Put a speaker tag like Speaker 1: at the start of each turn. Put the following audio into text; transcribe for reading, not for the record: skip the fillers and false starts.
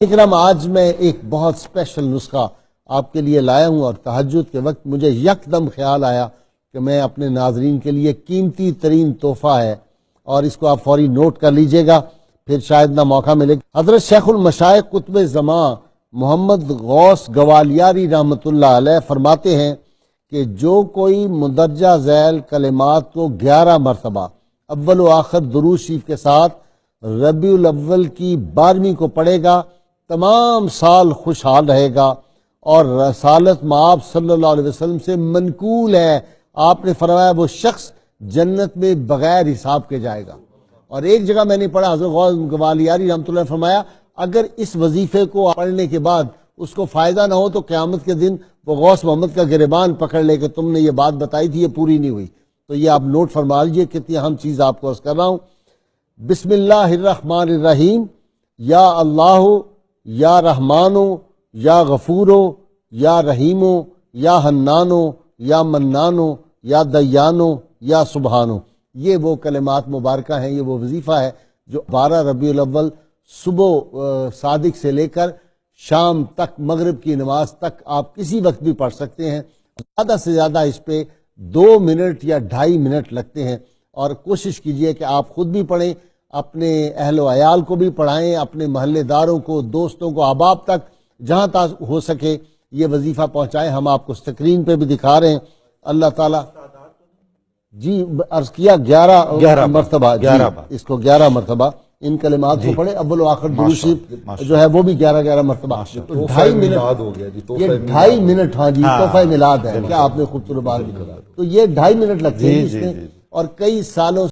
Speaker 1: اکرام، آج میں ایک بہت اسپیشل نسخہ آپ کے لیے لایا ہوں، اور تہجد کے وقت مجھے یکدم خیال آیا کہ میں اپنے ناظرین کے لیے قیمتی ترین تحفہ ہے، اور اس کو آپ فوری نوٹ کر لیجئے گا، پھر شاید نہ موقع ملے گا۔ حضرت شیخ المشائخ قطب زمان محمد غوث گوالیاری رحمۃ اللہ علیہ فرماتے ہیں کہ جو کوئی مندرجہ ذیل کلمات کو 11 مرتبہ اول و آخر درود شریف کے ساتھ ربیع الاول کی 12ویں کو پڑھے گا، تمام سال خوشحال رہے گا، اور رسالت مآب صلی اللہ علیہ وسلم سے منقول ہے، آپ نے فرمایا وہ شخص جنت میں بغیر حساب کے جائے گا۔ اور ایک جگہ میں نے پڑھا، حضرت غوث گوالیاری رحمۃ اللہ نے فرمایا اگر اس وظیفے کو پڑھنے کے بعد اس کو فائدہ نہ ہو تو قیامت کے دن وہ غوث محمد کا گریبان پکڑ لے کہ تم نے یہ بات بتائی تھی، یہ پوری نہیں ہوئی۔ تو یہ آپ نوٹ فرما لیجیے، کتنی اہم چیز آپ کو عرض کر رہا ہوں۔ بسم اللہ الرحمن الرحیم، یا اللہ یا رحمانو یا غفورو یا رحیمو یا حنانو یا منانو یا دیانو یا سبحانو، یہ وہ کلمات مبارکہ ہیں، یہ وہ وظیفہ ہے جو 12 ربیع الاول صبح صادق سے لے کر شام تک، مغرب کی نماز تک آپ کسی وقت بھی پڑھ سکتے ہیں۔ زیادہ سے زیادہ اس پہ 2 منٹ یا 2.5 منٹ لگتے ہیں، اور کوشش کیجئے کہ آپ خود بھی پڑھیں، اپنے اہل و عیال کو بھی پڑھائیں، اپنے محلے داروں کو، دوستوں کو، احباب تک جہاں تک ہو سکے یہ وظیفہ پہنچائیں۔ ہم آپ کو سکرین پہ بھی دکھا رہے ہیں۔ اللہ تعالیٰ جی عرض کیا 11 مرتبہ، اس کو 11 مرتبہ ان کلمات کو پڑھیں، اول و آخر درود شریف جو ہے وہ بھی 11 مرتبہ۔ 2.5 منٹ یہ 2.5 منٹ، ہاں جی تحفہ میلاد ہے، کیا آپ نے خوبصورت بات کی، تو یہ 2.5 منٹ لگتے ہیں اس میں، اور کئی سالوں